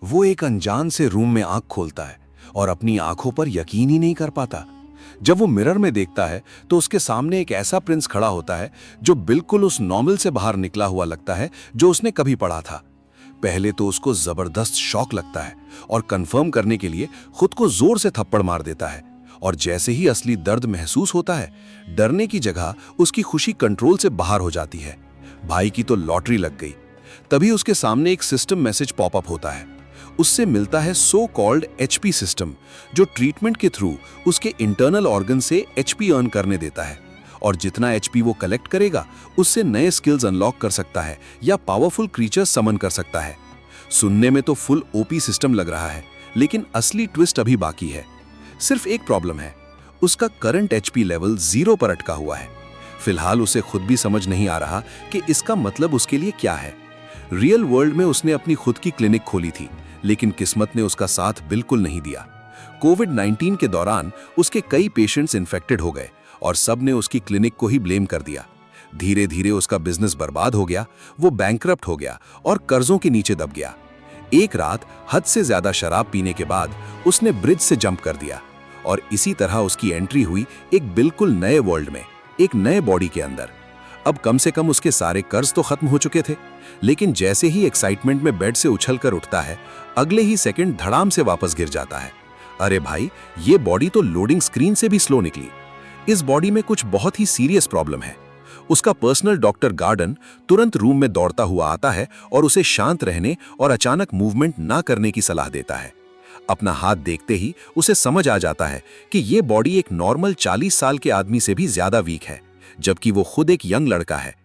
वो एक अनजान से रूम में आंख खोलता है और अपनी आंखों पर यकीन ही नहीं कर पाता। जब वो मिरर में देखता है तो उसके सामने एक ऐसा प्रिंस खड़ा होता है जो बिल्कुल उस नॉवेल से बाहर निकला हुआ लगता है जो उसने कभी पढ़ा था। पहले तो उसको जबरदस्त शॉक लगता है और कंफर्म करने के लिए खुद को जोर से थप्पड़ मार देता है, और जैसे ही असली दर्द महसूस होता है, डरने की जगह उसकी खुशी कंट्रोल से बाहर हो जाती है। भाई की तो लॉटरी लग गई। तभी उसके सामने एक सिस्टम मैसेज पॉपअप होता है। उससे मिलता है सो कॉल्ड एचपी सिस्टम, जो ट्रीटमेंट के थ्रू उसके इंटरनल ऑर्गन से एचपी अर्न करने देता है, और जितना एचपी वो कलेक्ट करेगा उससे नए स्किल्स अनलॉक कर सकता है या पावरफुल क्रीचर्स समन कर सकता है। सुनने में तो फुल ओपी सिस्टम लग रहा है, लेकिन असली ट्विस्ट अभी बाकी है। सिर्फ एक प्रॉब्लम है, उसका करंट एचपी लेवल 0 पर अटका हुआ है। फिलहाल उसे खुद भी समझ नहीं आ रहा कि इसका मतलब उसके लिए क्या है। रियल वर्ल्ड में उसने अपनी खुद की क्लिनिक खोली थी, लेकिन किस्मत ने उसका साथ बिल्कुल नहीं दिया। कोविड-19 के दौरान उसके कई पेशेंट्स इन्फेक्टेड हो गए और सब ने उसकी क्लिनिक को ही ब्लेम कर दिया। धीरे धीरे उसका बिजनेस बर्बाद हो गया, वो बैंकरप्ट हो गया और कर्जों के नीचे दब गया। एक रात हद से ज्यादा शराब पीने के बाद उसने ब्रिज से जंप कर दिया, और इसी तरह उसकी एंट्री हुई एक बिल्कुल नए वर्ल्ड में, एक नए बॉडी के अंदर। अब कम से कम उसके सारे कर्ज तो खत्म हो चुके थे, लेकिन जैसे ही एक्साइटमेंट में बेड से उछलकर उठता है, अगले ही सेकंड धड़ाम से वापस गिर जाता है। अरे भाई, ये बॉडी तो लोडिंग स्क्रीन से भी स्लो निकली। इस बॉडी में कुछ बहुत ही सीरियस प्रॉब्लम है। उसका पर्सनल डॉक्टर गार्डन तुरंत रूम में दौड़ता हुआ आता है और उसे शांत रहने और अचानक मूवमेंट ना करने की सलाह देता है। अपना हाथ देखते ही उसे समझ आ जाता है कि ये बॉडी एक नॉर्मल 40 साल के आदमी से भी ज्यादा वीक है, जबकि वो खुद एक यंग लड़का है।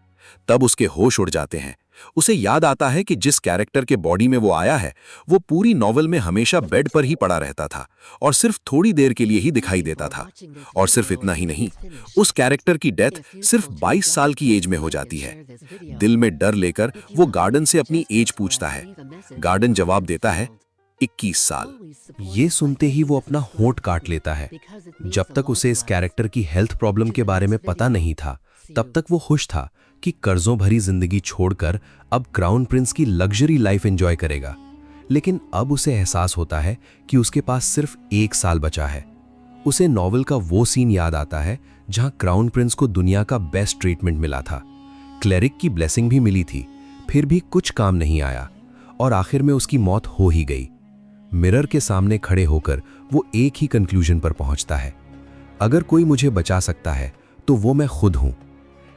तब उसके होश उड़ जाते हैं। उसे याद आता है कि जिस कैरेक्टर के बॉडी में वो आया है, वो पूरी नॉवेल में हमेशा बेड पर ही पड़ा रहता था और सिर्फ थोड़ी देर के लिए ही दिखाई देता था। और सिर्फ इतना ही नहीं, उस कैरेक्टर की डेथ सिर्फ 22 साल की एज में हो जाती है। दिल में डर लेकर वो गार्डन से अपनी एज पूछता है। गार्डन जवाब देता है 21 साल। ये सुनते ही वो अपना होंठ काट लेता है। जब तक उसे इस कैरेक्टर की हेल्थ प्रॉब्लम के बारे में पता नहीं था, तब तक वो खुश था कि कर्जों भरी जिंदगी छोड़कर अब क्राउन प्रिंस की लग्जरी लाइफ एंजॉय करेगा। लेकिन अब उसे एहसास होता है कि उसके पास सिर्फ 1 साल बचा है। उसे नॉवेल का वो सीन याद आता है जहां क्राउन प्रिंस को दुनिया का बेस्ट ट्रीटमेंट मिला था। क्लेरिक की ब्लेसिंग भी मिली थी, फिर भी कुछ काम नहीं आया और आखिर में उसकी मौत हो ही गई। मिरर के सामने खड़े होकर वो एक ही कंक्लूजन पर पहुंचता है, अगर कोई मुझे बचा सकता है तो वो मैं खुद हूं।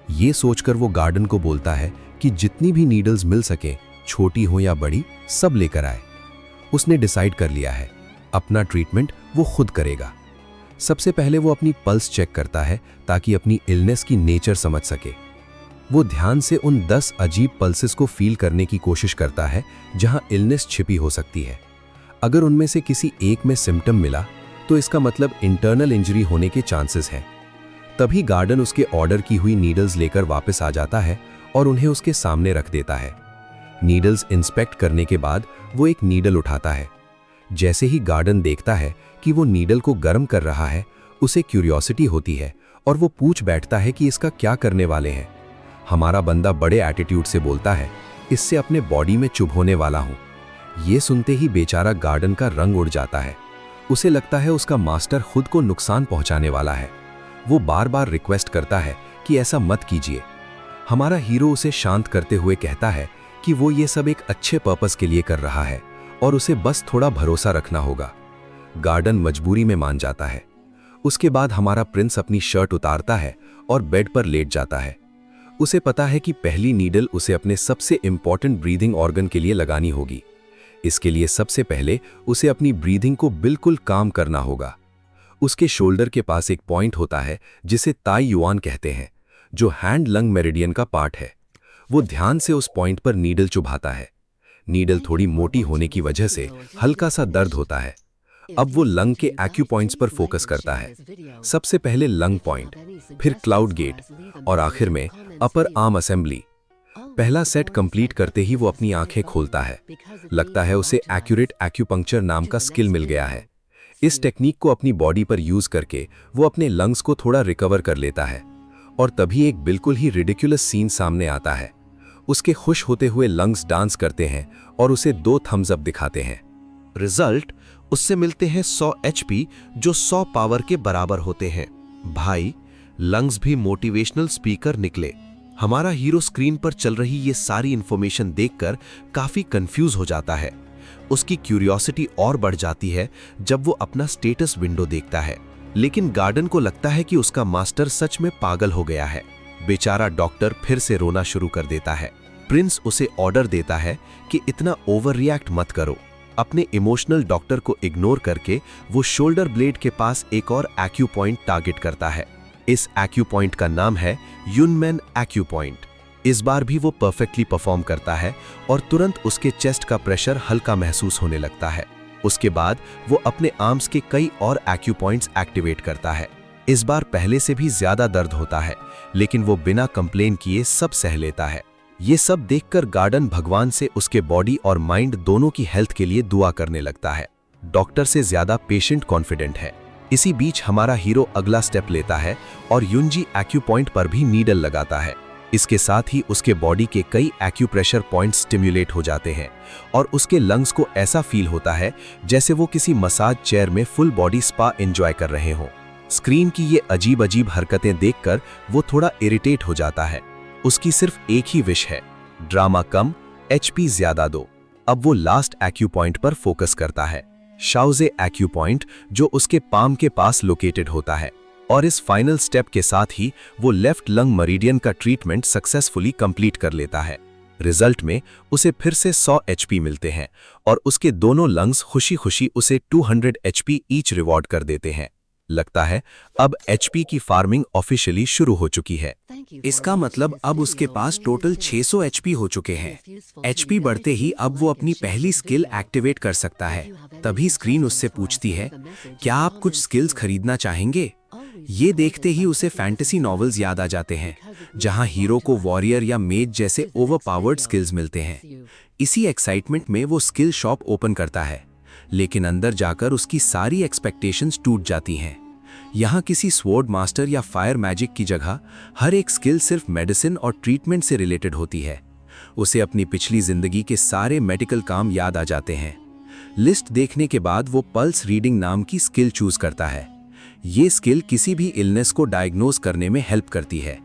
ये सोचकर वो गार्डन को बोलता है कि जितनी भी नीडल्स मिल सके, छोटी हो या बड़ी, सब लेकर आए। उसने डिसाइड कर लिया है, अपना ट्रीटमेंट वो खुद करेगा। सबसे पहले वो अपनी पल्स चेक करता है ताकि अपनी इलनेस की नेचर समझ सके। वो ध्यान से उन 10 अजीब पल्सेस को फील करने की कोशिश करता है जहां इलनेस छिपी हो सकती है। अगर उनमें से किसी एक में सिम्टम मिला तो इसका मतलब इंटरनल इंजरी होने के चांसेस हैं। तभी गार्डन उसके ऑर्डर की हुई नीडल्स लेकर वापस आ जाता है और उन्हें उसके सामने रख देता है। नीडल्स इंस्पेक्ट करने के बाद वो एक नीडल उठाता है। जैसे ही गार्डन देखता है कि वो नीडल को गर्म कर रहा है, उसे क्यूरियोसिटी होती है और वो पूछ बैठता है कि इसका क्या करने वाले हैं। हमारा बंदा बड़े एटीट्यूड से बोलता है, इससे अपने बॉडी में चुभोने वाला हूं। ये सुनते ही बेचारा गार्डन का रंग उड़ जाता है। उसे लगता है उसका मास्टर खुद को नुकसान पहुंचाने वाला है। वो बार बार रिक्वेस्ट करता है कि ऐसा मत कीजिए। हमारा हीरो उसे शांत करते हुए कहता है कि वो ये सब एक अच्छे पर्पस के लिए कर रहा है और उसे बस थोड़ा भरोसा रखना होगा। गार्डन मजबूरी में मान जाता है। उसके बाद हमारा प्रिंस अपनी शर्ट उतारता है और बेड पर लेट जाता है। उसे पता है कि पहली नीडल उसे अपने सबसे इंपॉर्टेंट ब्रीदिंग ऑर्गन के लिए लगानी होगी। इसके लिए सबसे पहले उसे अपनी ब्रीदिंग को बिल्कुल काम करना होगा। उसके शोल्डर के पास एक पॉइंट होता है जिसे ताई युआन कहते हैं, जो हैंड लंग मेरिडियन का पार्ट है। वो ध्यान से उस पॉइंट पर नीडल चुभाता है। नीडल थोड़ी मोटी होने की वजह से हल्का सा दर्द होता है। अब वो लंग के एक्यू पॉइंट्स पर फोकस करता है। सबसे पहले लंग पॉइंट, फिर क्लाउड गेट और आखिर में अपर आर्म असेंबली। पहला सेट कंप्लीट करते ही वो अपनी आंखें खोलता है। लगता है उसे एक्यूरेट एक्यूपंक्चर नाम का स्किल मिल गया है। इस टेक्निक को अपनी बॉडी पर यूज करके वो अपने लंग्स को थोड़ा रिकवर कर लेता है। और तभी एक बिल्कुल ही रिडिकुलस सीन सामने आता है। उसके खुश होते हुए लंग्स डांस करते हैं और उसे 2 थम्स अप दिखाते हैं। रिजल्ट, उससे मिलते हैं 100 एचपी जो 100 पावर के बराबर होते हैं। भाई, लंग्स भी मोटिवेशनल स्पीकर निकले। हमारा हीरो स्क्रीन पर चल रही ये सारी इंफॉर्मेशन देखकर काफी कंफ्यूज हो जाता है। उसकी क्यूरियोसिटी और बढ़ जाती है जब वो अपना स्टेटस विंडो देखता है। लेकिन गार्डन को लगता है कि उसका मास्टर सच में पागल हो गया है। बेचारा डॉक्टर फिर से रोना शुरू कर देता है। प्रिंस उसे ऑर्डर देता है कि इतना ओवर रिएक्ट मत करो। अपने इमोशनल डॉक्टर को इग्नोर करके वो शोल्डर ब्लेड के पास एक और एक्यू पॉइंट टारगेट करता है। इस एक्यू पॉइंट का नाम है युनमेन एक्यू पॉइंट। इस बार भी वो परफेक्टली परफॉर्म करता है और तुरंत उसके चेस्ट का प्रेशर हल्का महसूस होने लगता है। उसके बाद वो अपने आर्म्स के कई और एक्यू पॉइंट्स एक्टिवेट करता है। इस बार पहले से भी ज्यादा दर्द होता है, लेकिन वो बिना कंप्लेन किए सब सह लेता है। ये सब देखकर गार्डन भगवान से उसके बॉडी और माइंड दोनों की हेल्थ के लिए दुआ करने लगता है। डॉक्टर से ज्यादा पेशेंट कॉन्फिडेंट है। इसी बीच हमारा हीरो अगला स्टेप लेता है और युनजी एक्यू पॉइंट पर भी नीडल लगाता है। इसके साथ ही उसके बॉडी के कई एक्यूप्रेशर पॉइंट्स स्टिम्युलेट हो जाते हैं और उसके लंग्स को ऐसा फील होता है जैसे वो किसी मसाज चेयर में फुल बॉडी स्पा एंजॉय कर रहे हों। स्क्रीन की ये अजीब अजीब हरकतें देखकर वो थोड़ा इरिटेट हो जाता है। उसकी सिर्फ एक ही विश है, ड्रामा कम, एचपी ज्यादा दो। अब वो लास्ट एक्यू पॉइंट पर फोकस करता है, शाओजे एक्यू पॉइंट, जो उसके पाम के पास लोकेटेड होता है। और इस फाइनल स्टेप के साथ ही वो लेफ्ट लंग मरीडियन का ट्रीटमेंट सक्सेसफुली कंप्लीट कर लेता है। रिजल्ट में उसे फिर से 100 एचपी मिलते हैं और उसके दोनों लंग्स खुशी खुशी उसे 200 एचपी ईच रिवॉर्ड कर देते हैं। लगता है अब एचपी की फार्मिंग ऑफिशियली शुरू हो चुकी है। इसका मतलब अब उसके पास टोटल 600 एचपी हो चुके हैं। एचपी बढ़ते ही अब वो अपनी पहली स्किल एक्टिवेट कर सकता है। तभी स्क्रीन उससे पूछती है, क्या आप कुछ स्किल्स खरीदना चाहेंगे? ये देखते ही उसे फैंटेसी नॉवेल्स याद आ जाते हैं, जहां हीरो को वॉरियर या मेज जैसे ओवरपावर्ड स्किल्स मिलते हैं। इसी एक्साइटमेंट में वो स्किल शॉप ओपन करता है, लेकिन अंदर जाकर उसकी सारी एक्सपेक्टेशंस टूट जाती हैं। यहाँ किसी स्वॉर्ड मास्टर या फायर मैजिक की जगह हर एक स्किल सिर्फ मेडिसिन और ट्रीटमेंट से रिलेटेड होती है। उसे अपनी पिछली जिंदगी के सारे मेडिकल काम याद आ जाते हैं। लिस्ट देखने के बाद वो पल्स रीडिंग नाम की स्किल चूज करता है। ये स्किल किसी भी इलनेस को डायग्नोज करने में हेल्प करती है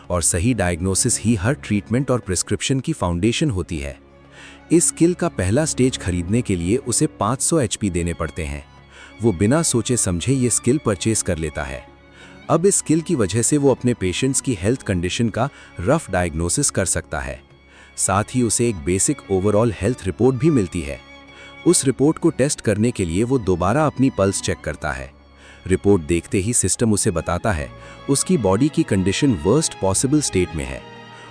और सही डायग्नोसिस ही हर ट्रीटमेंट और प्रिस्क्रिप्शन की फाउंडेशन होती है। इस स्किल का पहला स्टेज खरीदने के लिए उसे 500 एचपी देने पड़ते हैं। वो बिना सोचे समझे ये स्किल परचेज कर लेता है। अब इस स्किल की वजह से वो अपने पेशेंट्स की हेल्थ कंडीशन का रफ डायग्नोसिस कर सकता है। साथ ही उसे एक बेसिक ओवरऑल हेल्थ रिपोर्ट भी मिलती है। उस रिपोर्ट को टेस्ट करने के लिए वो दोबारा अपनी पल्स चेक करता है। रिपोर्ट देखते ही सिस्टम उसे बताता है उसकी बॉडी की कंडीशन वर्स्ट पॉसिबल स्टेट में है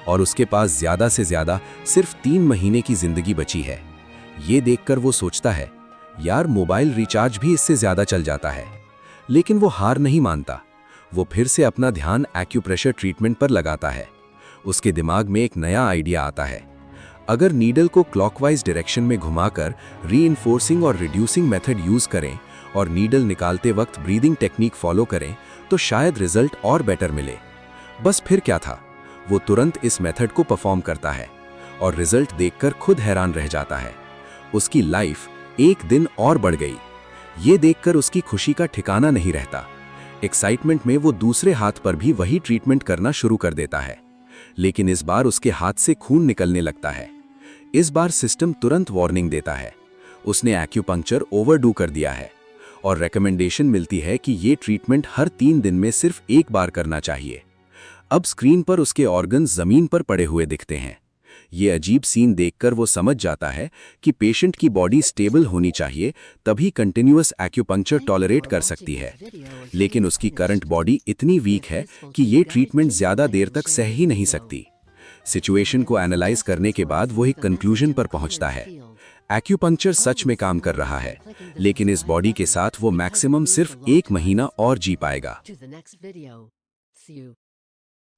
और उसके पास ज्यादा से ज्यादा सिर्फ 3 महीने की जिंदगी बची है। ये देखकर वो सोचता है, यार मोबाइल रिचार्ज भी इससे ज्यादा चल जाता है। लेकिन वो हार नहीं मानता। वो फिर से अपना ध्यान एक्यूप्रेशर ट्रीटमेंट पर लगाता है। उसके दिमाग में एक नया आइडिया आता है। अगर नीडल को क्लॉकवाइज डायरेक्शन में घुमाकर रीइंफोर्सिंग और रिड्यूसिंग मेथड यूज करें और नीडल निकालते वक्त ब्रीदिंग टेक्निक फॉलो करें तो शायद रिजल्ट और बेटर मिले। बस फिर क्या था, वो तुरंत इस मेथड को परफॉर्म करता है और रिजल्ट देखकर खुद हैरान रह जाता है। उसकी लाइफ एक दिन और बढ़ गई। ये देखकर उसकी खुशी का ठिकाना नहीं रहता। एक्साइटमेंट में वो दूसरे हाथ पर भी वही ट्रीटमेंट करना शुरू कर देता है, लेकिन इस बार उसके हाथ से खून निकलने लगता है। इस बार सिस्टम तुरंत वार्निंग देता है, उसने एक्यूपंक्चर ओवरडू कर दिया है और रेकमेंडेशन मिलती है कि ये ट्रीटमेंट हर 3 दिन में सिर्फ एक बार करना चाहिए। अब स्क्रीन पर उसके ऑर्गन्स जमीन पर पड़े हुए दिखते हैं। ये अजीब सीन देखकर वो समझ जाता है कि पेशेंट की बॉडी स्टेबल होनी चाहिए, तभी कंटिन्यूअस एक्यूपंक्चर टॉलरेट कर सकती है। लेकिन उसकी करंट बॉडी इतनी वीक है कि ये ट्रीटमेंट ज्यादा देर तक सह ही नहीं सकती। सिचुएशन को एनालाइज करने के बाद वो एक कंक्लूजन पर पहुंचता है। एक्यूपंक्चर सच में काम कर रहा है, लेकिन इस बॉडी के साथ वो मैक्सिमम सिर्फ 1 महीना और जी पाएगा।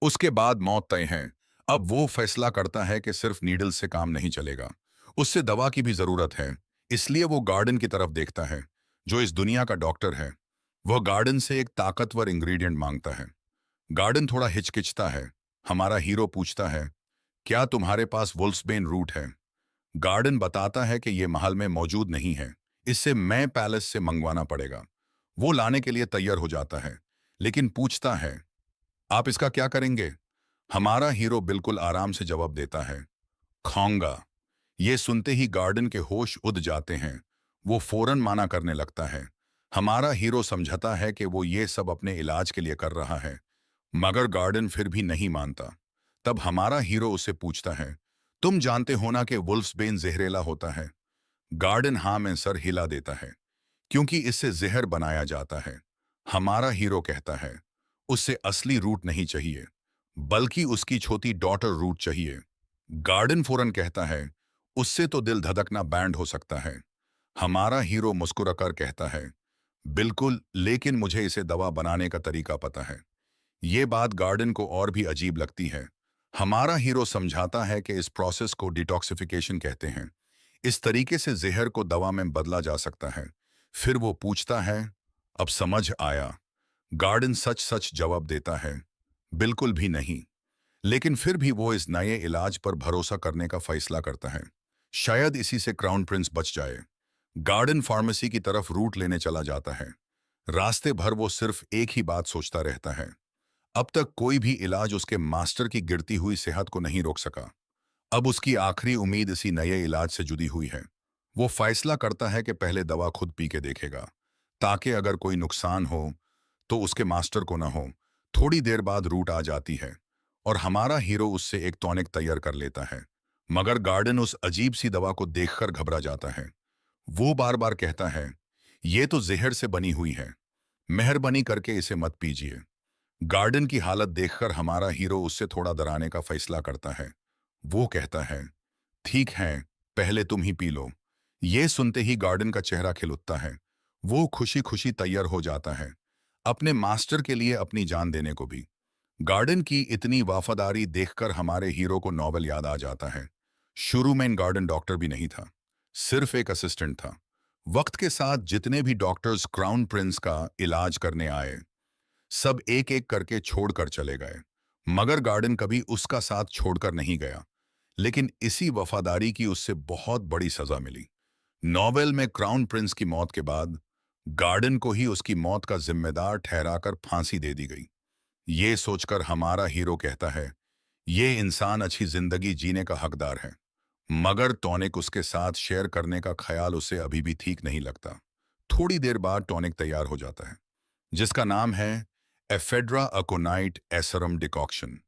उसके बाद मौत तय है। अब वो फैसला करता है कि सिर्फ नीडल से काम नहीं चलेगा, उससे दवा की भी जरूरत है। इसलिए वो गार्डन की तरफ देखता है, जो इस दुनिया का डॉक्टर है। वह गार्डन से एक ताकतवर इंग्रेडिएंट मांगता है। गार्डन थोड़ा हिचकिचता है। हमारा हीरो पूछता है, क्या तुम्हारे पास वुल्फ्सबेन रूट है? गार्डन बताता है कि यह महल में मौजूद नहीं है, इससे मैं पैलेस से मंगवाना पड़ेगा। वो लाने के लिए तैयार हो जाता है, लेकिन पूछता है, आप इसका क्या करेंगे? हमारा हीरो बिल्कुल आराम से जवाब देता है, खाऊंगा। ये सुनते ही गार्डन के होश उड़ जाते हैं। वो फौरन माना करने लगता है। हमारा हीरो समझता है कि वो ये सब अपने इलाज के लिए कर रहा है, मगर गार्डन फिर भी नहीं मानता। तब हमारा हीरो उससे पूछता है, तुम जानते हो ना कि वुल्फ्सबेन जहरीला होता है? गार्डन हाँ में सर हिला देता है, क्योंकि इससे जहर बनाया जाता है। हमारा हीरो कहता है, उससे असली रूट नहीं चाहिए, बल्कि उसकी छोटी डॉटर रूट चाहिए। गार्डन फौरन कहता है, उससे तो दिल धड़कना बैंड हो सकता है। हमारा हीरो मुस्कुराकर कहता है, बिल्कुल, लेकिन मुझे इसे दवा बनाने का तरीका पता है। ये बात गार्डन को और भी अजीब लगती है। हमारा हीरो समझाता है कि इस प्रोसेस को डिटॉक्सिफिकेशन कहते हैं। इस तरीके से जहर को दवा में बदला जा सकता है। फिर वो पूछता है, अब समझ आया? गार्डन सच सच जवाब देता है, बिल्कुल भी नहीं। लेकिन फिर भी वो इस नए इलाज पर भरोसा करने का फैसला करता है। शायद इसी से क्राउन प्रिंस बच जाए। गार्डन फार्मेसी की तरफ रूट लेने चला जाता है। रास्ते भर वो सिर्फ एक ही बात सोचता रहता है। अब तक कोई भी इलाज उसके मास्टर की गिरती हुई सेहत को नहीं रोक सका। अब उसकी आखिरी उम्मीद इसी नए इलाज से जुड़ी हुई है। वो फैसला करता है कि पहले दवा खुद पी के देखेगा, ताकि अगर कोई नुकसान हो तो उसके मास्टर को ना हो। थोड़ी देर बाद रूट आ जाती है और हमारा हीरो उससे एक टॉनिक तैयार कर लेता है। मगर गार्डन उस अजीब सी दवा को देखकर घबरा जाता है। वो बार बार कहता है, ये तो जहर से बनी हुई है, मेहरबानी करके इसे मत पीजिए। गार्डन की हालत देखकर हमारा हीरो उससे थोड़ा डराने का फैसला करता है। वो कहता है, ठीक है, पहले तुम ही पी लो। ये सुनते ही गार्डन का चेहरा खिल उठता है। वो खुशी खुशी तैयार हो जाता है, अपने मास्टर के लिए अपनी जान देने को भी। गार्डन की इतनी वफादारी देखकर हमारे हीरो को नॉवेल याद आ जाता है। शुरू में गार्डन डॉक्टर भी नहीं था, सिर्फ एक असिस्टेंट था। वक्त के साथ जितने भी डॉक्टर्स क्राउन प्रिंस का इलाज करने आए, सब एक एक करके छोड़कर चले गए, मगर गार्डन कभी उसका साथ छोड़कर नहीं गया। लेकिन इसी वफादारी की उससे बहुत बड़ी सजा मिली। नॉवेल में क्राउन प्रिंस की मौत के बाद गार्डन को ही उसकी मौत का जिम्मेदार ठहराकर फांसी दे दी गई। ये सोचकर हमारा हीरो कहता है, ये इंसान अच्छी जिंदगी जीने का हकदार है, मगर टॉनिक उसके साथ शेयर करने का ख्याल उसे अभी भी ठीक नहीं लगता। थोड़ी देर बाद टॉनिक तैयार हो जाता है, जिसका नाम है एफेड्रा अकोनाइट एसरम डिकॉक्शन।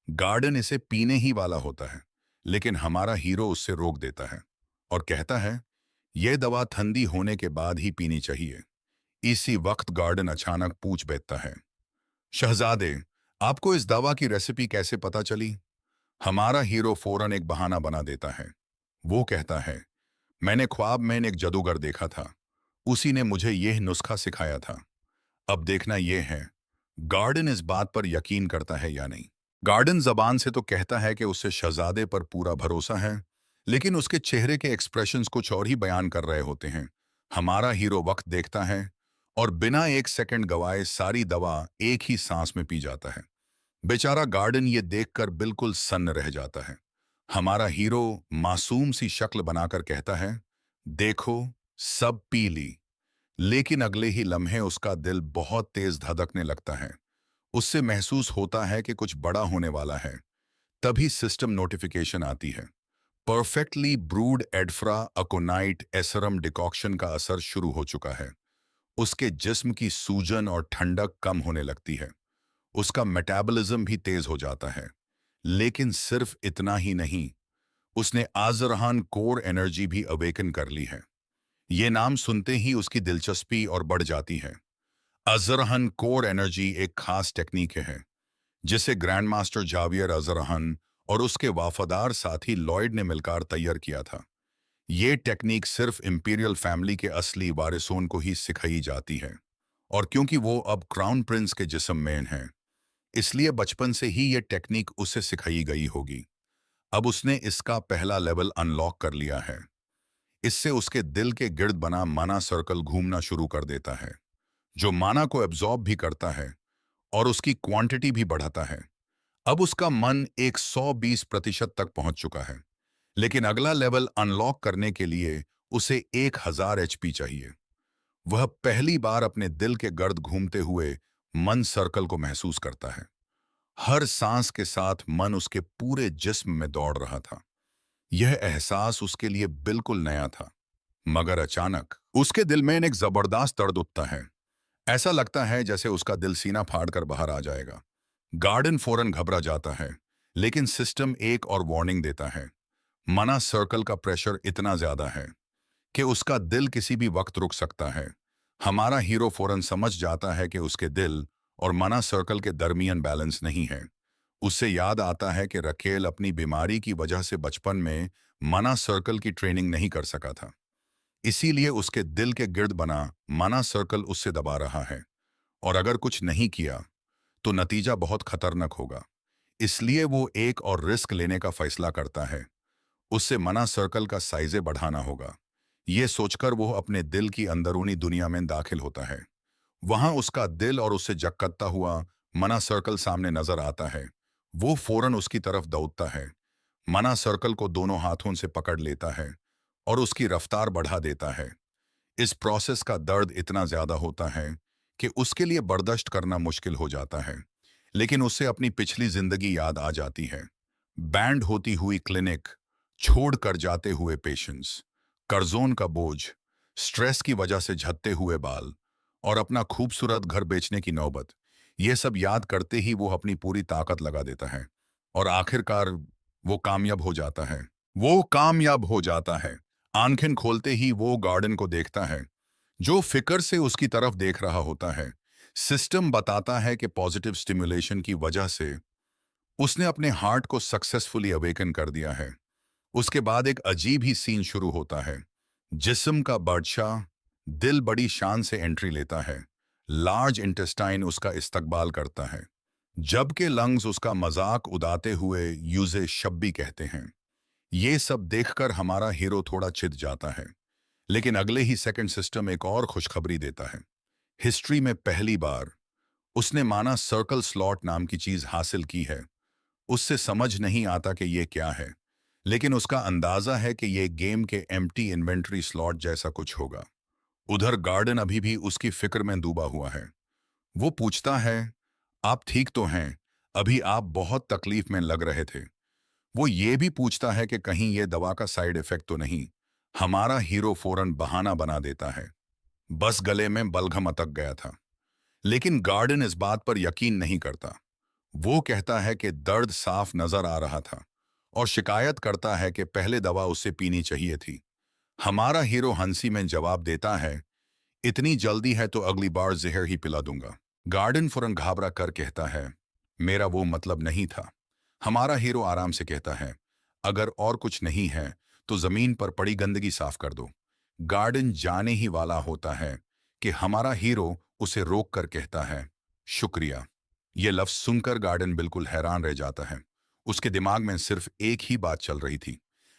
गार्डन इसे पीने ही वाला होता है, लेकिन हमारा हीरो उससे रोक देता है और कहता है, यह दवा ठंडी होने के बाद ही पीनी चाहिए। इसी वक्त गार्डन अचानक पूछ बैठता है, शहजादे, आपको इस दवा की रेसिपी कैसे पता चली? हमारा हीरो फौरन एक बहाना बना देता है। वो कहता है, मैंने ख्वाब में एक जादूगर देखा था, उसी ने मुझे यह नुस्खा सिखाया था। अब देखना यह है, गार्डन इस बात पर यकीन करता है या नहीं। गार्डन जबान से तो कहता है कि उसे शहजादे पर पूरा भरोसा है, लेकिन उसके चेहरे के एक्सप्रेशंस कुछ और ही बयान कर रहे होते हैं। हमारा हीरो वक्त देखता है और बिना एक सेकंड गवाए सारी दवा एक ही सांस में पी जाता है। बेचारा गार्डन ये देखकर बिल्कुल सन्न रह जाता है। हमारा हीरो मासूम सी शक्ल बनाकर कहता है, देखो, सब पी ली। लेकिन अगले ही लम्हे उसका दिल बहुत तेज धड़कने लगता है। उससे महसूस होता है कि कुछ बड़ा होने वाला है। तभी सिस्टम नोटिफिकेशन आती है, परफेक्टली ब्रूड एडफ्रा अकोनाइट एसरम डिकॉक्शन का असर शुरू हो चुका है। उसके जिस्म की सूजन और ठंडक कम होने लगती है। उसका मेटाबॉलिज्म भी तेज हो जाता है। लेकिन सिर्फ इतना ही नहीं, उसने आजरहान कोर एनर्जी भी अवेकन कर ली है। ये नाम सुनते ही उसकी दिलचस्पी और बढ़ जाती है। अजरहन कोर एनर्जी एक खास टेक्निक है, जिसे ग्रैंड मास्टर जावियर अजरहन और उसके वफादार साथी लॉयड ने मिलकर तैयार किया था। ये टेक्निक सिर्फ इंपीरियल फैमिली के असली वारिसों को ही सिखाई जाती है, और क्योंकि वो अब क्राउन प्रिंस के जिस्म में है, इसलिए बचपन से ही ये टेक्निक उसे सिखाई गई होगी। अब उसने इसका पहला लेवल अनलॉक कर लिया है। इससे उसके दिल के गिर्द बना माना सर्कल घूमना शुरू कर देता है, जो माना को एब्जॉर्ब भी करता है और उसकी क्वांटिटी भी बढ़ाता है। अब उसका मन 120% तक पहुंच चुका है। लेकिन अगला लेवल अनलॉक करने के लिए उसे 1000 एचपी चाहिए। वह पहली बार अपने दिल के गर्द घूमते हुए मन सर्कल को महसूस करता है। हर सांस के साथ मन उसके पूरे जिस्म में दौड़ रहा था। यह एहसास उसके लिए बिल्कुल नया था। मगर अचानक उसके दिल में एक जबरदस्त दर्द उठता है। ऐसा लगता है जैसे उसका दिल सीना फाड़कर बाहर आ जाएगा। गार्डन फौरन घबरा जाता है, लेकिन सिस्टम एक और वार्निंग देता है। मना सर्कल का प्रेशर इतना ज्यादा है कि उसका दिल किसी भी वक्त रुक सकता है। हमारा हीरो फौरन समझ जाता है कि उसके दिल और मना सर्कल के दरमियान बैलेंस नहीं है। उससे याद आता है कि रकेल अपनी बीमारी की वजह से बचपन में मना सर्कल की ट्रेनिंग नहीं कर सका था। इसीलिए उसके दिल के गिर्द बना मना सर्कल उससे दबा रहा है, और अगर कुछ नहीं किया तो नतीजा बहुत खतरनाक होगा। इसलिए वो एक और रिस्क लेने का फैसला करता है। उससे मना सर्कल का साइजे बढ़ाना होगा। ये सोचकर वो अपने दिल की अंदरूनी दुनिया में दाखिल होता है। वहां उसका दिल और उससे जकड़ता हुआ मना सर्कल सामने नजर आता है। वो फौरन उसकी तरफ दौड़ता है, मना सर्कल को दोनों हाथों से पकड़ लेता है और उसकी रफ्तार बढ़ा देता है। इस प्रोसेस का दर्द इतना ज्यादा होता है कि उसके लिए बर्दाश्त करना मुश्किल हो जाता है। लेकिन उससे अपनी पिछली जिंदगी याद आ जाती है। बैंड होती हुई क्लिनिक, छोड़ कर जाते हुए पेशेंट्स, कर्जों का बोझ, स्ट्रेस की वजह से झड़ते हुए बाल और अपना खूबसूरत घर बेचने की नौबत। ये सब याद करते ही वो अपनी पूरी ताकत लगा देता है और आखिरकार वो कामयाब हो जाता है। वो कामयाब हो जाता है। आंखें खोलते ही वो गार्डन को देखता है, जो फिक्र से उसकी तरफ देख रहा होता है। सिस्टम बताता है कि पॉजिटिव स्टिमुलेशन की वजह से उसने अपने हार्ट को सक्सेसफुली अवेकन कर दिया है। उसके बाद एक अजीब ही सीन शुरू होता है। जिस्म का बादशाह दिल बड़ी शान से एंट्री लेता है। लार्ज इंटेस्टाइन उसका इस्तकबाल करता है, जबकि लंग्स उसका मजाक उड़ाते हुए यूजे शब्बी कहते हैं। ये सब देखकर हमारा हीरो थोड़ा चिढ़ जाता है, लेकिन अगले ही सेकंड सिस्टम एक और खुशखबरी देता है। हिस्ट्री में पहली बार उसने माना सर्कल स्लॉट नाम की चीज हासिल की है। उससे समझ नहीं आता कि ये क्या है, लेकिन उसका अंदाजा है कि ये गेम के एम्प्टी इन्वेंटरी स्लॉट जैसा कुछ होगा। उधर गार्डन अभी भी उसकी फिक्र में डूबा हुआ है। वो पूछता है, आप ठीक तो हैं? अभी आप बहुत तकलीफ में लग रहे थे। वो ये भी पूछता है कि कहीं ये दवा का साइड इफेक्ट तो नहीं। हमारा हीरो फौरन बहाना बना देता है, बस गले में बलगम अटक गया था। लेकिन गार्डन इस बात पर यकीन नहीं करता। वो कहता है कि दर्द साफ नजर आ रहा था और शिकायत करता है कि पहले दवा उससे पीनी चाहिए थी। हमारा हीरो हंसी में जवाब देता है, इतनी जल्दी है तो अगली बार जहर ही पिला दूंगा। गार्डन फौरन घबरा कर कहता है, मेरा वो मतलब नहीं था। हमारा हीरो आराम से कहता है, अगर और कुछ नहीं है तो जमीन पर पड़ी गंदगी साफ कर दो। गार्डन जाने ही वाला होता है कि हमारा हीरो उसे रोक कर कहता है, शुक्रिया। ये लफ्ज सुनकर गार्डन बिल्कुल हैरान रह जाता है। उसके दिमाग में सिर्फ एक ही बात चल रही थी।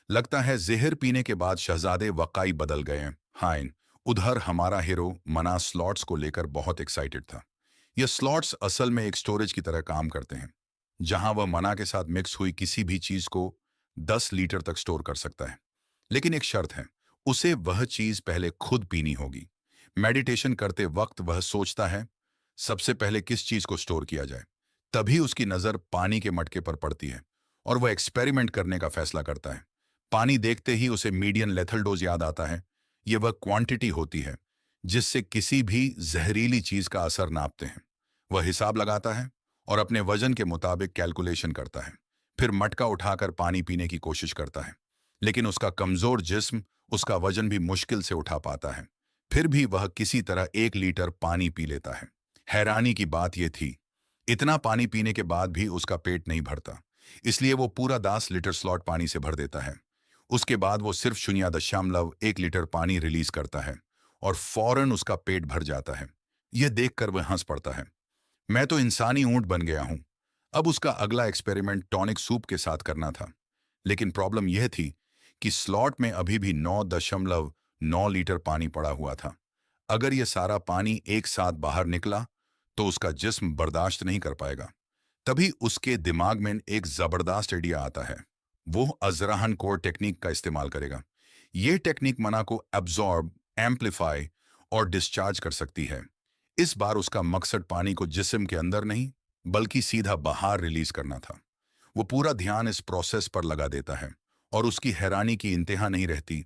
लगता है जहर पीने के बाद शहजादे वाकई बदल गए हैं। हाइन उधर हमारा हीरो मना स्लॉट्स को लेकर बहुत एक्साइटेड था। ये स्लॉट्स असल में एक स्टोरेज की तरह काम करते हैं, जहां वह मना के साथ मिक्स हुई किसी भी चीज को 10 लीटर तक स्टोर कर सकता है। लेकिन एक शर्त है, उसे वह चीज पहले खुद पीनी होगी। मेडिटेशन करते वक्त वह सोचता है, सबसे पहले किस चीज को स्टोर किया जाए। तभी उसकी नजर पानी के मटके पर पड़ती है और वह एक्सपेरिमेंट करने का फैसला करता है। पानी देखते ही उसे मीडियम लेथल डोज याद आता है। यह वह क्वांटिटी होती है जिससे किसी भी जहरीली चीज का असर नापते हैं। वह हिसाब लगाता है और अपने वजन के मुताबिक कैलकुलेशन करता है। फिर मटका उठाकर पानी पीने की कोशिश करता है, लेकिन उसका कमजोर जिस्म उसका वजन भी मुश्किल से उठा पाता है। फिर भी वह किसी तरह 1 लीटर पानी पी लेता है। हैरानी की बात यह थी, इतना पानी पीने के बाद भी उसका पेट नहीं भरता। इसलिए वो पूरा 10 लीटर स्लॉट पानी से भर देता है। उसके बाद वो सिर्फ 0.1 लीटर पानी रिलीज करता है और फौरन उसका पेट भर जाता है। यह देखकर वह हंस पड़ता है, मैं तो इंसानी ऊंट बन गया हूं। अब उसका अगला एक्सपेरिमेंट टॉनिक सूप के साथ करना था। लेकिन प्रॉब्लम यह थी कि स्लॉट में अभी भी 9.9 लीटर पानी पड़ा हुआ था। अगर यह सारा पानी एक साथ बाहर निकला तो उसका जिस्म बर्दाश्त नहीं कर पाएगा। तभी उसके दिमाग में एक जबरदस्त आइडिया आता है। वो अजराहन कोर टेक्निक का इस्तेमाल करेगा। ये टेक्निक मना को एब्जॉर्ब, एम्पलीफाई और डिस्चार्ज कर सकती है। इस बार उसका मकसद पानी को जिस्म के अंदर नहीं बल्कि सीधा बाहर रिलीज करना था। वो पूरा ध्यान इस प्रोसेस पर लगा देता है और उसकी हैरानी की इंतहा नहीं रहती,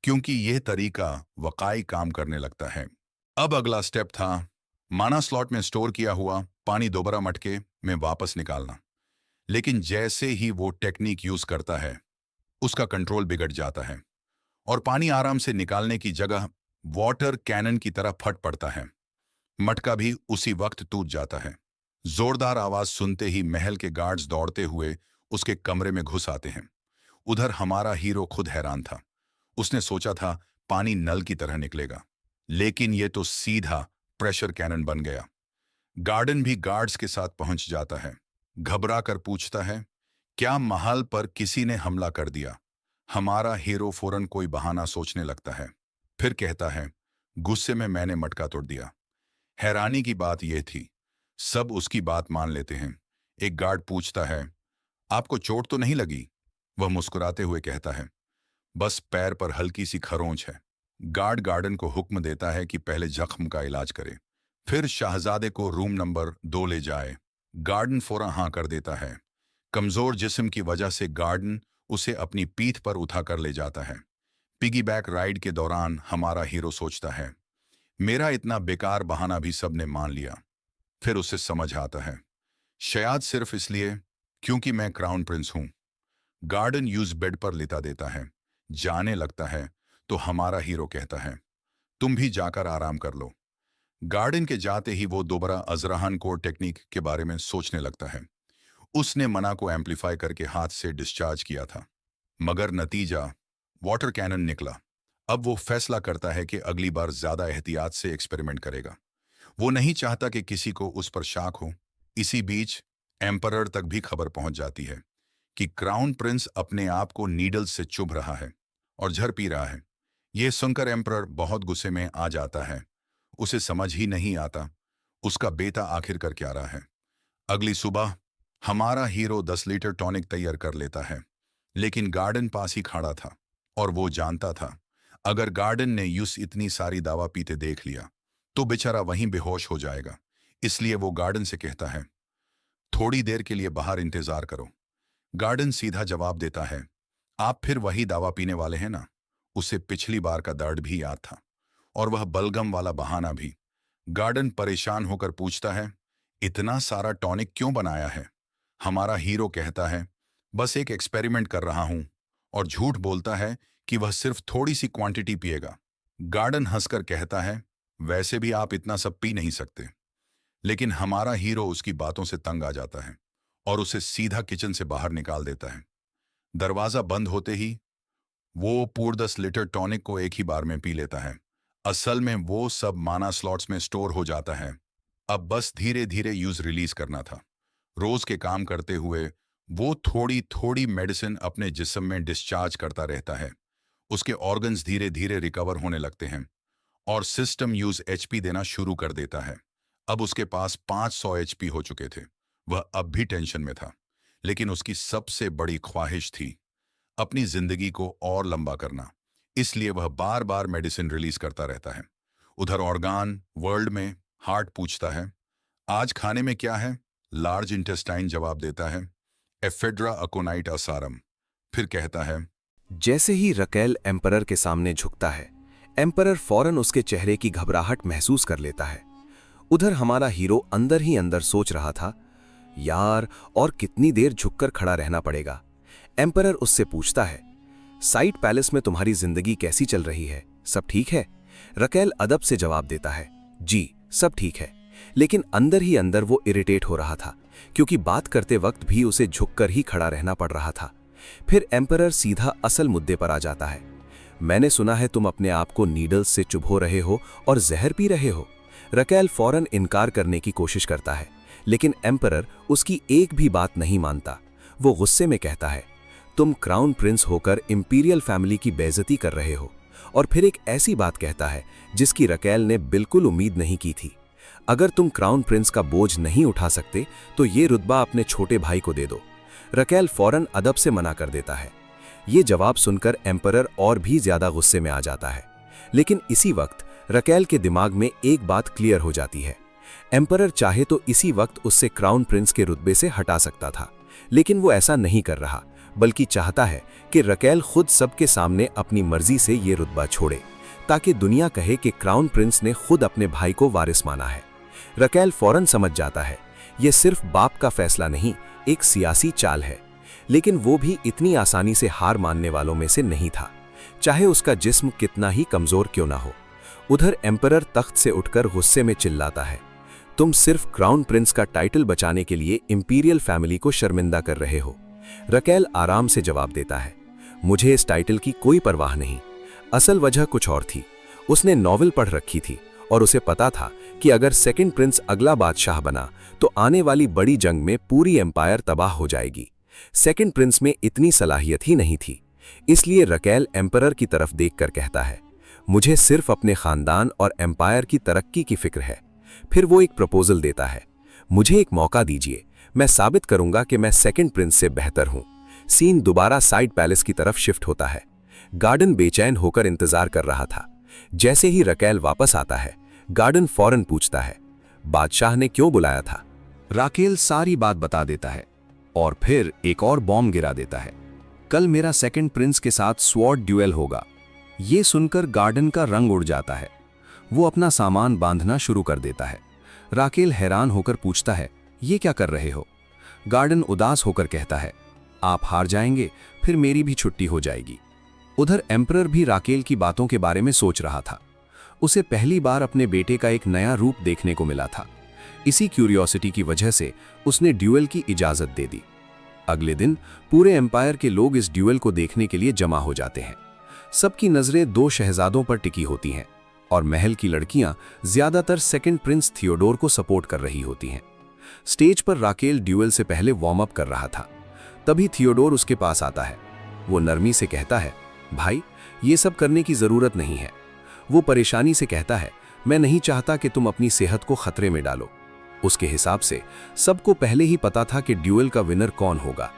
क्योंकि यह तरीका वकाई काम करने लगता है। अब अगला स्टेप था माना स्लॉट में स्टोर किया हुआ पानी दोबारा मटके में वापस निकालना। लेकिन जैसे ही वो टेक्निक यूज करता है, उसका कंट्रोल बिगड़ जाता है और पानी आराम से निकालने की जगह वाटर कैनन की तरह फट पड़ता है। मटका भी उसी वक्त टूट जाता है। जोरदार आवाज सुनते ही महल के गार्ड्स दौड़ते हुए उसके कमरे में घुस आते हैं। उधर हमारा हीरो खुद हैरान था। उसने सोचा था पानी नल की तरह निकलेगा, लेकिन यह तो सीधा प्रेशर कैनन बन गया। गार्डन भी गार्ड्स के साथ पहुंच जाता है। घबरा कर पूछता है, क्या महल पर किसी ने हमला कर दिया? हमारा हीरो फौरन कोई बहाना सोचने लगता है। फिर कहता है, गुस्से में मैंने मटका तोड़ दिया। हैरानी की बात यह थी, सब उसकी बात मान लेते हैं। एक गार्ड पूछता है, आपको चोट तो नहीं लगी? वह मुस्कुराते हुए कहता है, बस पैर पर हल्की सी खरोंच है। गार्ड गार्डन को हुक्म देता है कि पहले जख्म का इलाज करे, फिर शहजादे को रूम नंबर 2 ले जाए। गार्डन फौरन हाँ कर देता है। कमजोर जिस्म की वजह से गार्डन उसे अपनी पीठ पर उठाकर ले जाता है। पिगी बैक राइड के दौरान हमारा हीरो सोचता है, मेरा इतना बेकार बहाना भी सबने मान लिया। फिर उसे समझ आता है, शायद सिर्फ इसलिए क्योंकि मैं क्राउन प्रिंस हूं। गार्डन यूज बेड पर लिटा देता है। जाने लगता है तो हमारा हीरो कहता है, तुम भी जाकर आराम कर लो। गार्डन के जाते ही वो दोबारा अजराहन कोड टेक्निक के बारे में सोचने लगता है। उसने मना को एम्पलीफाई करके हाथ से डिस्चार्ज किया था, मगर नतीजा वाटर कैनन निकला। अब वो फैसला करता है कि अगली बार ज्यादा एहतियात से एक्सपेरिमेंट करेगा। वो नहीं चाहता कि किसी को उस पर शक हो। इसी बीच एम्परर तक भी खबर पहुंच जाती है कि क्राउन प्रिंस अपने आप को नीडल से चुभ रहा है और झर पी रहा है। यह सुनकर एम्परर बहुत गुस्से में आ जाता है। उसे समझ ही नहीं आता उसका बेटा आखिर कर क्या रहा है। अगली सुबह हमारा हीरो 10 लीटर टॉनिक तैयार कर लेता है, लेकिन गार्डन पास ही खड़ा था और वो जानता था अगर गार्डन ने यूस इतनी सारी दवा पीते देख लिया तो बेचारा वहीं बेहोश हो जाएगा। इसलिए वो गार्डन से कहता है, थोड़ी देर के लिए बाहर इंतजार करो। गार्डन सीधा जवाब देता है, आप फिर वही दवा पीने वाले हैं ना? उसे पिछली बार का दर्द भी याद था और वह बलगम वाला बहाना भी। गार्डन परेशान होकर पूछता है, इतना सारा टॉनिक क्यों बनाया है? हमारा हीरो कहता है, बस एक एक्सपेरिमेंट कर रहा हूं, और झूठ बोलता है कि वह सिर्फ थोड़ी सी क्वांटिटी पिएगा। गार्डन हंसकर कहता है, वैसे भी आप इतना सब पी नहीं सकते। लेकिन हमारा हीरो उसकी बातों से तंग आ जाता है और उसे सीधा किचन से बाहर निकाल देता है। दरवाजा बंद होते ही वो पूरे 10 लीटर टॉनिक को एक ही बार में पी लेता है। असल में वो सब माना स्लॉट्स में स्टोर हो जाता है। अब बस धीरे धीरे यूज रिलीज करना था। रोज के काम करते हुए वो थोड़ी थोड़ी मेडिसिन अपने जिस्म में डिस्चार्ज करता रहता है। उसके ऑर्गन्स धीरे धीरे रिकवर होने लगते हैं और सिस्टम यूज एचपी देना शुरू कर देता है। अब उसके पास 500 एचपी हो चुके थे। वह अब भी टेंशन में था, लेकिन उसकी सबसे बड़ी ख्वाहिश थी अपनी जिंदगी को और लंबा करना। इसलिए वह बार बार मेडिसिन रिलीज करता रहता है। उधर ऑर्गान वर्ल्ड में हार्ट पूछता है, आज खाने में क्या है? लार्ज इंटेस्टाइन जवाब देता है, एफेड्रा अकोनाइट असारम। फिर कहता है, जैसे ही रकेल एम्परर के सामने झुकता है, एम्परर फौरन उसके चेहरे की घबराहट महसूस कर लेता है। उधर हमारा हीरो अंदर ही अंदर सोच रहा था, यार और कितनी देर झुककर खड़ा रहना पड़ेगा। एम्परर उससे पूछता है, साइट पैलेस में तुम्हारी जिंदगी कैसी चल रही है? सब ठीक है? रकेल अदब से जवाब देता है, जी सब ठीक है। लेकिन अंदर ही अंदर वो इरिटेट हो रहा था, क्योंकि बात करते वक्त भी उसे झुककर ही खड़ा रहना पड़ रहा था। फिर एम्परर सीधा असल मुद्दे पर आ जाता है, मैंने सुना है तुम अपने आप को नीडल्स से चुभो रहे हो और जहर पी रहे हो। रकेल फौरन इनकार करने की कोशिश करता है, लेकिन एम्परर उसकी एक भी बात नहीं मानता। वो गुस्से में कहता है, तुम क्राउन प्रिंस होकर इंपीरियल फैमिली की बेइज्जती कर रहे हो। और फिर एक ऐसी बात कहता है जिसकी रकेल ने बिल्कुल उम्मीद नहीं की थी, अगर तुम क्राउन प्रिंस का बोझ नहीं उठा सकते तो ये रुतबा अपने छोटे भाई को दे दो। रकेल फौरन अदब से मना कर देता है। ये जवाब सुनकर एम्परर और भी ज्यादा गुस्से में आ जाता है। लेकिन इसी वक्त रकेल के दिमाग में एक बात क्लियर हो जाती है। एम्परर चाहे तो इसी वक्त उससे क्राउन प्रिंस के रुतबे से हटा सकता था, लेकिन वो ऐसा नहीं कर रहा, बल्कि चाहता है कि रकेल खुद सबके सामने अपनी मर्जी से ये रुतबा छोड़े, ताकि दुनिया कहे कि क्राउन प्रिंस ने खुद अपने भाई को वारिस माना है। रकेल फौरन समझ जाता है ये सिर्फ बाप का फैसला नहीं, एक सियासी चाल है। लेकिन वो भी इतनी आसानी से हार मानने वालों में से नहीं था, चाहे उसका जिस्म कितना ही कमजोर क्यों ना हो। उधर एम्परर तख्त से उठकर गुस्से में चिल्लाता है, तुम सिर्फ क्राउन प्रिंस का टाइटल बचाने के लिए इंपीरियल फैमिली को शर्मिंदा कर रहे हो। रकेल आराम से जवाब देता है, मुझे इस टाइटल की कोई परवाह नहीं। असल वजह कुछ और थी। उसने नॉवेल पढ़ रखी थी और उसे पता था कि अगर सेकंड प्रिंस अगला बादशाह बना तो आने वाली बड़ी जंग में पूरी एम्पायर तबाह हो जाएगी। सेकंड प्रिंस में इतनी सलाहियत ही नहीं थी। इसलिए रकेल एम्परर की तरफ देखकर कहता है, मुझे सिर्फ अपने खानदान और एम्पायर की तरक्की की फिक्र है। फिर वो एक प्रपोजल देता है, मुझे एक मौका दीजिए, मैं साबित करूंगा कि मैं सेकंड प्रिंस से बेहतर हूं। सीन दोबारा साइड पैलेस की तरफ शिफ्ट होता है। गार्डन बेचैन होकर इंतजार कर रहा था। जैसे ही रकेल वापस आता है, गार्डन फौरन पूछता है, बादशाह ने क्यों बुलाया था? राकेल सारी बात बता देता है और फिर एक और बॉम्ब गिरा देता है। कल मेरा सेकंड प्रिंस के साथ स्वॉर्ड ड्यूएल होगा। ये सुनकर गार्डन का रंग उड़ जाता है। वो अपना सामान बांधना शुरू कर देता है। राकेल हैरान होकर पूछता है, ये क्या कर रहे हो? गार्डन उदास होकर कहता है, आप हार जाएंगे, फिर मेरी भी छुट्टी हो जाएगी। उधर एम्परर भी राकेल की बातों के बारे में सोच रहा था। उसे पहली बार अपने बेटे का एक नया रूप देखने को मिला था। इसी क्यूरियोसिटी की वजह से उसने ड्यूएल की इजाजत दे दी। अगले दिन पूरे एम्पायर के लोग इस ड्यूएल को देखने के लिए जमा हो जाते हैं। सबकी नजरें दो शहजादों पर टिकी होती हैं और महल की लड़कियां ज्यादातर सेकंड प्रिंस थियोडोर को सपोर्ट कर रही होती हैं। स्टेज पर राकेल ड्यूएल से पहले वार्म अप कर रहा था। तभी थियोडोर उसके पास आता है। वो नरमी से कहता है, भाई, ये सब करने की जरूरत नहीं है। वो परेशानी से कहता है, मैं नहीं चाहता कि तुम अपनी सेहत को खतरे में डालो। उसके हिसाब से सबको पहले ही पता था कि ड्यूएल का विनर कौन होगा।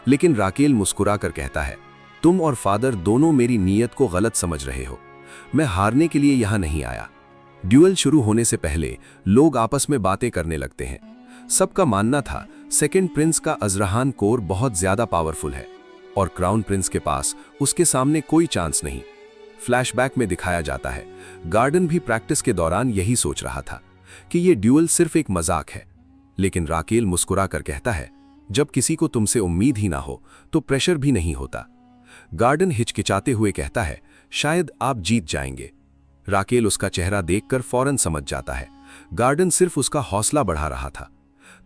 लेकिन राकेल मुस्कुराकर कहता है, तुम और फादर दोनों मेरी नीयत को गलत समझ रहे हो। मैं हारने के लिए यहां नहीं आया। ड्यूएल शुरू होने से पहले लोग आपस में बातें करने लगते हैं। सबका मानना था सेकंड प्रिंस का अजरहान कोर बहुत ज्यादा पावरफुल है और क्राउन प्रिंस के पास उसके सामने कोई चांस नहीं। फ्लैशबैक में दिखाया जाता है, गार्डन भी प्रैक्टिस के दौरान यही सोच रहा था कि ये ड्यूएल सिर्फ एक मजाक है। लेकिन राकेल मुस्कुरा कर कहता है, जब किसी को तुमसे उम्मीद ही ना हो तो प्रेशर भी नहीं होता। गार्डन हिचकिचाते हुए कहता है, शायद आप जीत जाएंगे। राकेल उसका चेहरा देखकर फौरन समझ जाता है, गार्डन सिर्फ उसका हौसला बढ़ा रहा था।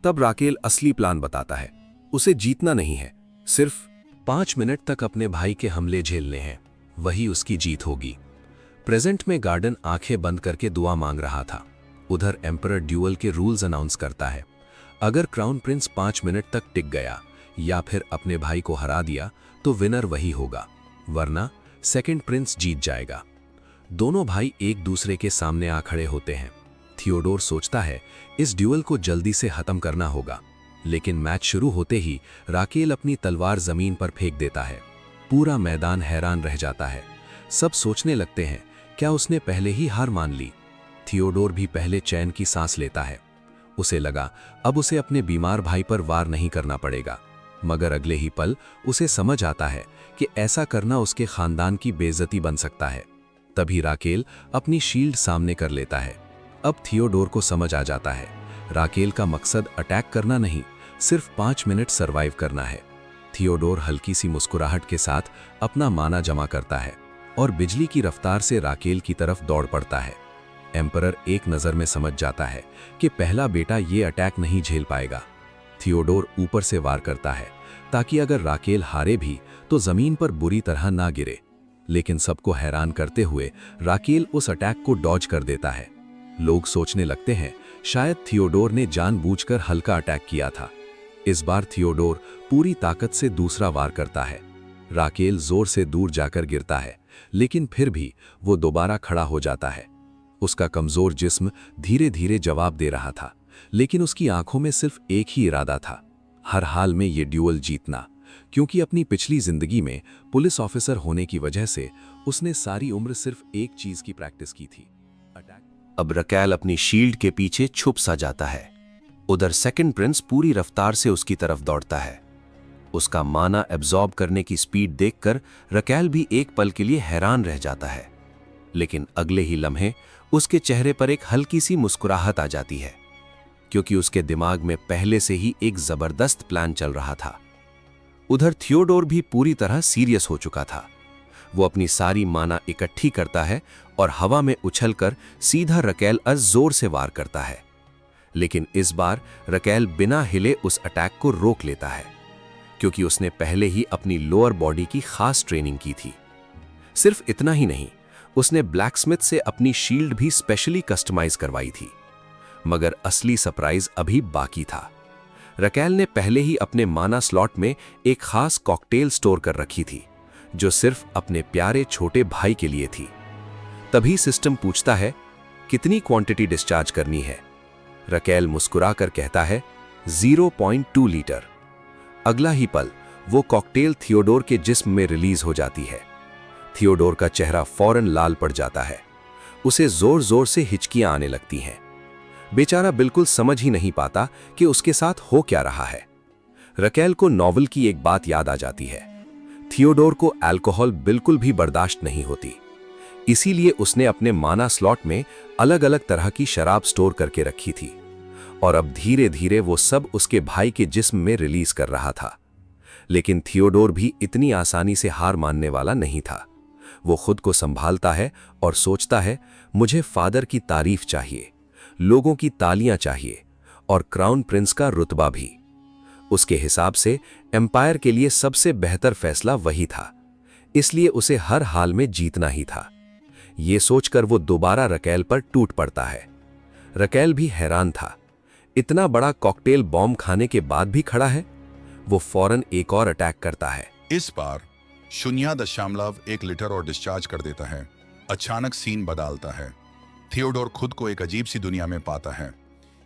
तब राकेल असली प्लान बताता है। उसे जीतना नहीं है, सिर्फ 5 मिनट तक अपने भाई के हमले झेलने हैं, वही उसकी जीत होगी। प्रेजेंट में गार्डन आंखें बंद करके दुआ मांग रहा था। उधर एम्परर ड्यूएल के रूल्स अनाउंस करता है। अगर क्राउन प्रिंस 5 मिनट तक टिक गया या फिर अपने भाई को हरा दिया तो विनर वही होगा, वरना सेकंड प्रिंस जीत जाएगा। दोनों भाई एक दूसरे के सामने आ खड़े होते हैं। थियोडोर सोचता है इस ड्यूएल को जल्दी से खत्म करना होगा, लेकिन मैच शुरू होते ही राकेल अपनी तलवार जमीन पर फेंक देता है। पूरा मैदान हैरान रह जाता है। सब सोचने लगते हैं, क्या उसने पहले ही हार मान ली? थियोडोर भी पहले चैन की सांस लेता है। उसे लगा अब उसे अपने बीमार भाई पर वार नहीं करना पड़ेगा, मगर अगले ही पल उसे समझ आता है कि ऐसा करना उसके खानदान की बेइज्जती बन सकता है। तभी राकेल अपनी शील्ड सामने कर लेता है। अब थियोडोर को समझ आ जाता है, राकेल का मकसद अटैक करना नहीं, सिर्फ 5 मिनट सरवाइव करना है। थियोडोर हल्की सी मुस्कुराहट के साथ अपना माना जमा करता है और बिजली की रफ्तार से राकेल की तरफ दौड़ पड़ता है। एम्परर एक नज़र में समझ जाता है कि पहला बेटा ये अटैक नहीं झेल पाएगा। थियोडोर ऊपर से वार करता है ताकि अगर राकेल हारे भी तो जमीन पर बुरी तरह ना गिरे। लेकिन सबको हैरान करते हुए राकेल उस अटैक को डॉज कर देता है। लोग सोचने लगते हैं शायद थियोडोर ने जानबूझकर हल्का अटैक किया था। इस बार थियोडोर पूरी ताकत से दूसरा वार करता है। राकेल जोर से दूर जाकर गिरता है, लेकिन फिर भी वो दोबारा खड़ा हो जाता है। उसका कमजोर जिस्म धीरे धीरे जवाब दे रहा था, लेकिन उसकी आंखों में सिर्फ एक ही इरादा था, हर हाल में ये ड्यूएल जीतना। क्योंकि अपनी पिछली जिंदगी में पुलिस ऑफिसर होने की वजह से उसने सारी उम्र सिर्फ एक चीज की प्रैक्टिस की थी, अटैक। अब रकेल अपनी शील्ड के पीछे छुप सा जाता है। उधर सेकंड प्रिंस पूरी रफ्तार से उसकी तरफ दौड़ता है। उसका माना एब्जॉर्ब करने की स्पीड देखकर रकेल भी एक पल के लिए हैरान रह जाता है, लेकिन अगले ही लम्हे उसके चेहरे पर एक हल्की सी मुस्कुराहट आ जाती है, क्योंकि उसके दिमाग में पहले से ही एक जबरदस्त प्लान चल रहा था। उधर थियोडोर भी पूरी तरह सीरियस हो चुका था। वो अपनी सारी माना इकट्ठी करता है और हवा में उछलकर सीधा रकेल पर जोर से वार करता है, लेकिन इस बार रकेल बिना हिले उस अटैक को रोक लेता है, क्योंकि उसने पहले ही अपनी लोअर बॉडी की खास ट्रेनिंग की थी। सिर्फ इतना ही नहीं, उसने ब्लैकस्मिथ से अपनी शील्ड भी स्पेशली कस्टमाइज करवाई थी। मगर असली सरप्राइज अभी बाकी था। रकेल ने पहले ही अपने माना स्लॉट में एक खास कॉकटेल स्टोर कर रखी थी, जो सिर्फ अपने प्यारे छोटे भाई के लिए थी। तभी सिस्टम पूछता है, कितनी क्वांटिटी डिस्चार्ज करनी है? रकेल मुस्कुराकर कहता है, 0.2 लीटर। अगला ही पल वो कॉकटेल थियोडोर के जिस्म में रिलीज हो जाती है। थियोडोर का चेहरा फौरन लाल पड़ जाता है। उसे जोर जोर से हिचकियां आने लगती हैं। बेचारा बिल्कुल समझ ही नहीं पाता कि उसके साथ हो क्या रहा है। रकेल को नॉवल की एक बात याद आ जाती है। थियोडोर को अल्कोहल बिल्कुल भी बर्दाश्त नहीं होती, इसीलिए उसने अपने माना स्लॉट में अलग अलग तरह की शराब स्टोर करके रखी थी, और अब धीरे धीरे वो सब उसके भाई के जिस्म में रिलीज कर रहा था। लेकिन थियोडोर भी इतनी आसानी से हार मानने वाला नहीं था। वो खुद को संभालता है और सोचता है, मुझे फादर की तारीफ चाहिए, लोगों की तालियां चाहिए, और क्राउन प्रिंस का रुतबा भी। उसके हिसाब से एम्पायर के लिए सबसे बेहतर फैसला वही था, इसलिए उसे हर हाल में जीतना ही था। ये सोचकर वो दोबारा रकेल पर टूट पड़ता है। रकेल भी हैरान था, इतना बड़ा कॉकटेल बॉम्ब खाने के बाद भी खड़ा है। वो फौरन एक और अटैक करता है। इस बार 0.1 लीटर और डिस्चार्ज कर देता है। अचानक सीन बदलता है। थियोडोर खुद को एक अजीब सी दुनिया में पाता है।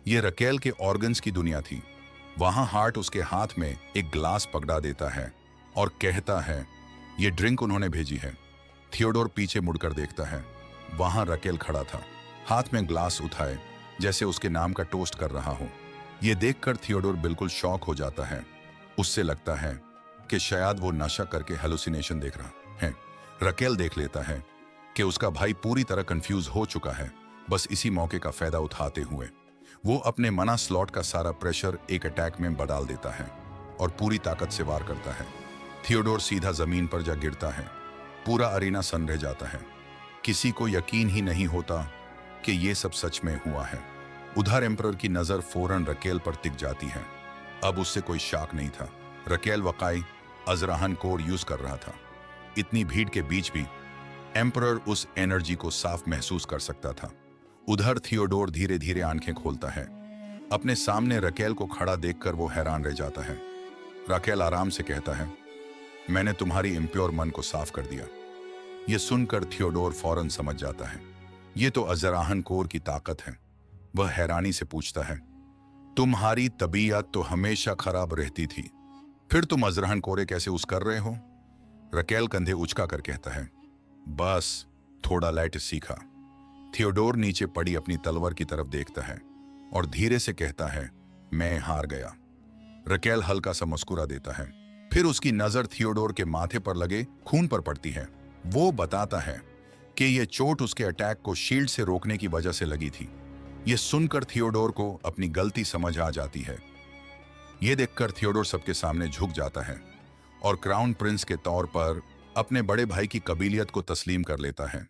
ये रकेल के ऑर्गन्स की दुनिया थी। वहां हार्ट उसके हाथ में एक ग्लास पकड़ा देता है और कहता है, ये ड्रिंक उन्होंने भेजी है। थियोडोर पीछे मुड़कर देखता है। वहां रकेल खड़ा था, हाथ में ग्लास उठाए, जैसे उसके नाम का टोस्ट कर रहा हो। यह देखकर थियोडोर बिल्कुल शॉक हो जाता है। उससे लगता है कि शायद वो नशा करके हेलुसिनेशन देख रहा है। रकेल देख लेता है कि उसका भाई पूरी तरह कंफ्यूज हो चुका है। बस इसी मौके का फायदा उठाते हुए वो अपने मना स्लॉट का सारा प्रेशर एक अटैक में बदल देता है और पूरी ताकत से वार करता है। थियोडोर सीधा जमीन पर जा गिरता है। पूरा अरीना सन रह जाता है। किसी को यकीन ही नहीं होता कि ये सब सच में हुआ है। उधर एम्परर की नजर फौरन रकेल पर टिक जाती है। अब उससे कोई शाक नहीं था। रकेल वकाई अजराहन कोर यूज कर रहा था। इतनी भीड़ के बीच भी एम्परर उस एनर्जी को साफ महसूस कर सकता था। उधर थियोडोर धीरे धीरे आंखें खोलता है। अपने सामने रकेल को खड़ा देखकर वो हैरान रह जाता है। रकेल आराम से कहता है, मैंने तुम्हारी इम्प्योर मन को साफ कर दिया। ये सुनकर थियोडोर फौरन समझ जाता है, ये तो अजराहन कोर की ताकत है। वह हैरानी से पूछता है, तुम्हारी तबीयत तो हमेशा खराब रहती थी, फिर तुम अजराहन कोरे कैसे उस कर रहे हो? रकेल कंधे उचका कर कहता है, बस थोड़ा लाइट सीखा। थियोडोर नीचे पड़ी अपनी तलवार की तरफ देखता है और धीरे से कहता है, मैं हार गया। रकेल हल्का सा मुस्कुरा देता है। फिर उसकी नजर थियोडोर के माथे पर लगे खून पर पड़ती है। वो बताता है कि यह चोट उसके अटैक को शील्ड से रोकने की वजह से लगी थी। यह सुनकर थियोडोर को अपनी गलती समझ आ जाती है। यह देखकर थियोडोर सबके सामने झुक जाता है और क्राउन प्रिंस के तौर पर अपने बड़े भाई की कबीलियत को तस्लीम कर लेता है।